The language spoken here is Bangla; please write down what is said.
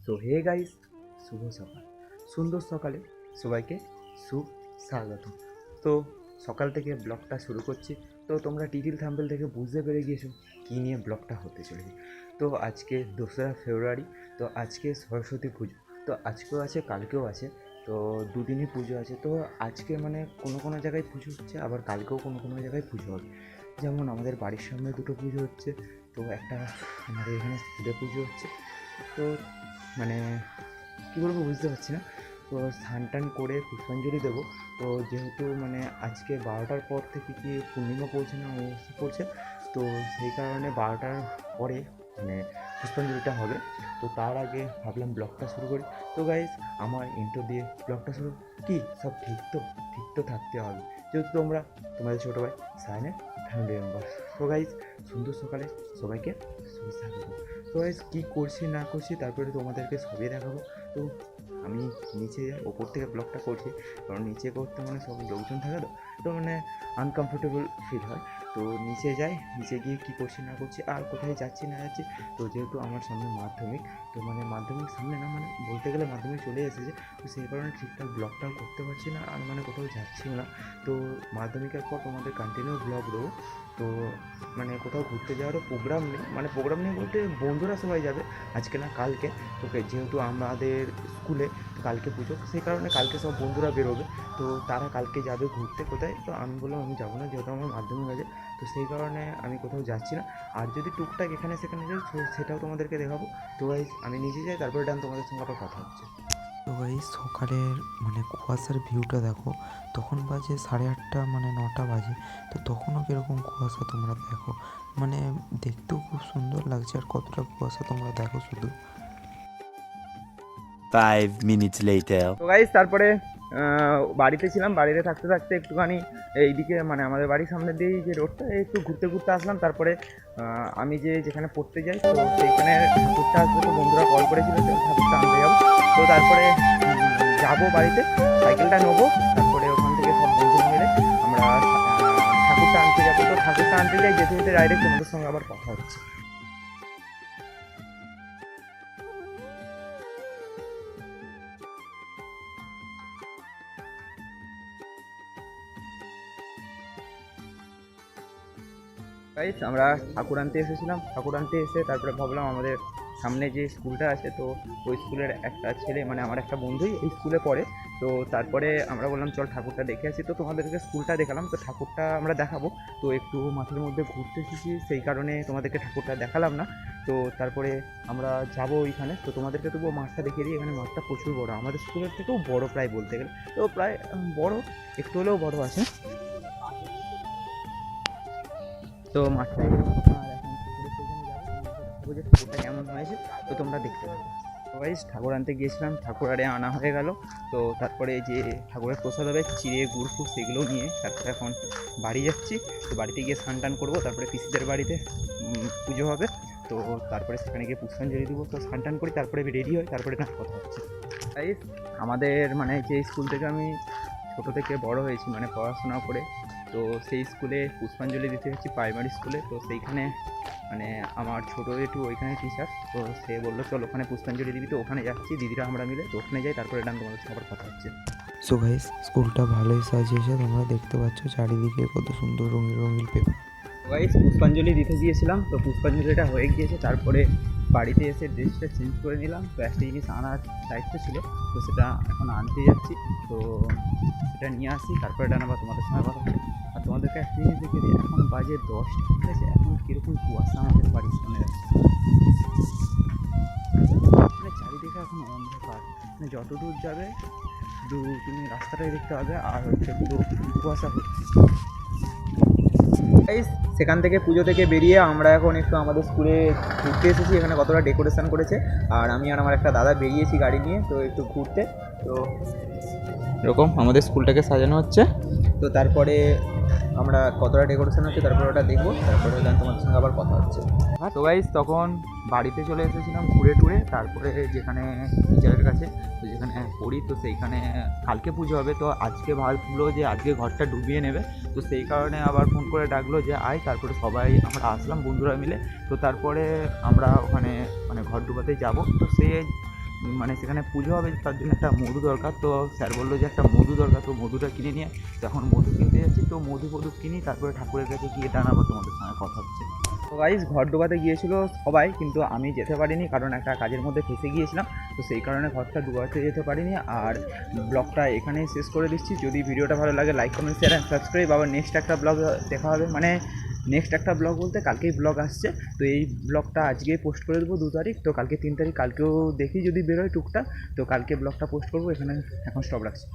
সো হে গাইস, শুভ সকাল, সুন্দর সকালে সবাইকে সুস্বাগত। তো সকাল থেকে ব্লগটা শুরু করছি। তো তোমরা টাইটেল থাম্বনেল থেকে বুঝতে পেরে গিয়েছো কী নিয়ে ব্লগটা হতে চলেছে। তো আজকে 2রা ফেব্রুয়ারি, তো আজকে সরস্বতী পুজো। তো আজকেও আছে, কালকেও আছে, তো দুদিনই পুজো আছে। তো আজকে মানে কোনো কোনো জায়গায় পুজো হচ্ছে, আবার কালকেও কোনো কোনো জায়গায় পুজো হবে। যেমন আমাদের বাড়ির সামনে দুটো পুজো হচ্ছে, তো একটা আমাদের এখানে স্কুলে পুজো হচ্ছে। তো মানে কী বলবো বুঝতে পারছি না। তো স্নান টান করে পুষ্পাঞ্জলি দেবো। তো যেহেতু মানে আজকে 12টার পর থেকে কি পূর্ণিমা পড়ছে না অমাবস্যা পড়ছে, তো সেই কারণে 12টার পরে মানে পুষ্পাঞ্জলিটা হবে। তো তার আগে ভাবলাম ব্লগটা শুরু করি। তো গাইজ, আমার ইন্ট্রো দিয়ে ব্লগটা শুরু কি সব ঠিক তো থাকতে হবে, যেহেতু তোমাদের ছোটো ভাই সাইনের ফ্যামিলি মেম্বার। তো গাইজ, সুন্দর সকালে সবাইকে সুস্বাগত। তো গাইজ, কী করছি না করছি তারপরে তোমাদেরকে সবই দেখাবো। তো আমি নিচে যাই, ওপর থেকে ব্লগটা করছি, কারণ নিচে করতে মানে সব লোকজন থাকে, তো মানে আনকমফোর্টেবল ফিল হয়। তো নিচে যাই, নিচে গিয়ে কী করছি না করছি আর কোথায় যাচ্ছি না যাচ্ছি। তো যেহেতু আমার সামনে মাধ্যমিক, তো মানে মাধ্যমিক সামনে না, মানে বলতে গেলে মাধ্যমিক চলে এসেছে, তো সেই কারণে ঠিকঠাক ব্লগটাও করতে পারছি না, আর মানে কোথাও যাচ্ছিও না। তো মাধ্যমিকের পর তোমাদের কন্টিনিউ ব্লগ দেবো। তো মানে কোথাও ঘুরতে যাওয়ারও প্রোগ্রাম নেই, মানে প্রোগ্রাম নেই বলতে বন্ধুরা সবাই যাবে আজকে না কালকে। তোকে যেহেতু আমাদের স্কুলে কালকে পুজো, সেই কারণে কালকে সব বন্ধুরা বেরোবে, তো তারা কালকে যাবে ঘুরতে কোথায়। তো আমি বললাম আমি যাবো না, যেহেতু আমার মাধ্যমিক আছে, তো সেই কারণে আমি কোথাও যাচ্ছি না। আর যদি টুকটাক এখানে সেখানে যাই সেটাও তোমাদেরকে দেখাবো। তো গাইস, আমি নিজে যাই, তারপরে তোমাদের সঙ্গে আবার কথা হচ্ছে। তো গাইস, সকালের মানে কুয়াশার ভিউটা দেখো। তখন বাজে 8:30, মানে 9টা বাজে। তো তখনও কীরকম কুয়াশা তোমরা দেখো, মানে দেখতেও খুব সুন্দর লাগছে। আর কতটা কুয়াশা তোমরা দেখো শুধু। 5 minutes later. তো গাইস, তারপরে বাড়িতে ছিলাম, বাড়িতে থাকতে থাকতে একটুখানি এইদিকে মানে আমাদের বাড়ির সামনে দিয়েই যে রোডটা, একটু ঘুরতে ঘুরতে আসলাম। তারপরে আমি যেখানে পড়তে যাই, তো সেইখানে ঠাকুরটা আসবে, তো বন্ধুরা কল করেছিল যে ঠাকুরটা আনতে যাবো। তো তারপরে যাবো বাড়িতে, সাইকেলটা নেবো, তারপরে ওখান থেকে সব বন্ধু মিলে আমরা ঠাকুরটা আনতে যাবো। তো ঠাকুরটা আনতে যাই, যেতে যেতে ডাইরেক্ট তোমাদের সঙ্গে আবার কথা হচ্ছে। গাইস, আমরা ঠাকুর আনতে এসেছিলাম, ঠাকুর আনতে এসে তারপরে ভাবলাম আমাদের সামনে যে স্কুলটা আছে, তো ওই স্কুলের একটা ছেলে, মানে আমার একটা বন্ধুই এই স্কুলে পড়ে। তো তারপরে আমরা বললাম চল ঠাকুরটা দেখে আসি। তো তোমাদেরকে স্কুলটা দেখালাম, তো ঠাকুরটা আমরা দেখাবো। তো একটু মাঠের মধ্যে ঘুরতে এসেছি, সেই কারণে তোমাদেরকে ঠাকুরটা দেখালাম না। তো তারপরে আমরা যাব ওইখানে, তো তোমাদেরকে তবুও মাঠটা দেখিয়ে দিই। এখানে মাঠটা প্রচুর বড়, আমাদের স্কুলের থেকেও বড় প্রায় বলতে গেলে, তো প্রায় বড়, একটু হলেও বড় আছে। তো মাঠটা আর এখন পুকুরের সেখানে যাবো, যে ঠাকুরটা কেমন হয়েছে তো তোমরা দেখতে পাবে। তো গাইস, ঠাকুর আনতে গিয়েছিলাম, ঠাকুর আরে আনা হয়ে গেল। তো তারপরে যে ঠাকুরের প্রসাদ হবে চিড়ে গুড় ফুড়, সেগুলো নিয়ে তারপরে এখন বাড়ি যাচ্ছি। তো বাড়িতে গিয়ে স্নান টান করবো, তারপরে পিসিদের বাড়িতে পুজো হবে। তো তারপরে সেখানে গিয়ে পুষ্পাঞ্জলি দেবো। তো স্নান টান করি, তারপরে রেডি হয়, তারপরে না কথা হচ্ছে। গাইস, আমাদের মানে যে স্কুল থেকে আমি ছোটো থেকে বড় হয়েছি, মানে পড়াশোনা করে, তো সেই স্কুলে পুষ্পাঞ্জলি দিতে হচ্ছে প্রাইমারি স্কুলে। তো সেইখানে মানে আমার ছোটো একটু ওইখানে টিচার, তো সে বললো চল ওখানে পুষ্পাঞ্জলি দিবি। তো ওখানে যাচ্ছি, দিদিরা আমরা মিলে, তো ওখানে যাই, তারপরে তোমাদের সাথে আবার কথা হচ্ছে। সো গাইস, স্কুলটা ভালোই সাজিয়েছে, তোমরা দেখতে পাচ্ছ চারিদিকে কত সুন্দর রঙিন রঙিন পেপার। গাইস, পুষ্পাঞ্জলি দিতে গিয়েছিলাম, তো পুষ্পাঞ্জলিটা হয়ে গিয়েছে। তারপরে বাড়িতে এসে ড্রেসটা চেঞ্জ করে নিলাম। তো একটা জিনিস আনার দায়িত্ব ছিল, তো সেটা এখন আনতে যাচ্ছি। তো সেটা নিয়ে আসি, তারপরে আবার তোমাদের সঙ্গে কথা হচ্ছে। আর তোমাদেরকে একটা জিনিস দেখে দিই, এখন বাজে 10টা, ঠিক আছে? এখন কীরকম কুয়াশা আমাদের বাড়ির সামনে আছে, মানে চারিদিকে এখন অন্ধকার, মানে যত দূর যাবে শুধু তুমি রাস্তাটাই দেখতে পাবে, আর হচ্ছে পুরো কুয়াশা হচ্ছে। সেখান থেকে পুজো থেকে বেরিয়ে আমরা এখন একটু আমাদের স্কুলে ঘুরতে এসেছি। এখানে কতটা ডেকোরেশন করেছে, আর আমি আর আমার একটা দাদা বেরিয়েছি গাড়ি নিয়ে, তো একটু ঘুরতে। তো এরকম আমাদের স্কুলটাকে সাজানো হচ্ছে। তো তারপরে আমরা কতটা ডেকোরেশন হচ্ছে তারপরে ওটা দেখবো, তারপরে তোমাদের সঙ্গে আবার কথা হচ্ছে। তো গাইস, তখন বাড়িতে চলে এসেছিলাম ঘুরে টুরে, তারপরে যেখানে টিচারের কাছে, তো যেখানে পড়ি, তো সেইখানে কালকে পুজো হবে। তো আজকে ভাবলো যে আজকে ঘরটা ডুবিয়ে নেবে, তো সেই কারণে আবার ফোন করে ডাকলো যে আয়। তারপরে সবাই আমরা আসলাম বন্ধুরা মিলে। তো তারপরে আমরা ওখানে মানে ঘর ডুবাতে যাব। তো সে মানে সেখানে পুজো হবে, তার জন্য একটা মধু দরকার। তো স্যার বললো যে একটা মধু দরকার, তো মধুটা কিনে নিয়ে তো এখন মধু কিনতে যাচ্ছি। তো মধু কিনি, তারপরে ঠাকুরের কাছে গিয়ে টানাবো, তোমাদের সঙ্গে কথা হচ্ছে। তো গাইস, ঘর ডোবাতে গিয়েছিল সবাই, কিন্তু আমি যেতে পারিনি কারণ একটা কাজের মধ্যে ফেঁসে গিয়েছিলাম। তো সেই কারণে ঘরটা ডোবাতে যেতে পারিনি। আর ব্লগটা এখানেই শেষ করে দিচ্ছি। যদি ভিডিওটা ভালো লাগে like comment share and subscribe. আবার নেক্সট একটা ব্লগ দেখা হবে, মানে নেক্সট একটা ব্লগ বলতে কালকেই ব্লগ আসছে। তো এই ব্লগটা আজকেই পোস্ট করে দেবো 2 তারিখ, তো কালকে 3 তারিখ, কালকেও দেখি যদি বেরোয় টুকটাক, তো কালকে ব্লগটা পোস্ট করবো। এখানে এখন স্টপ রাখছি।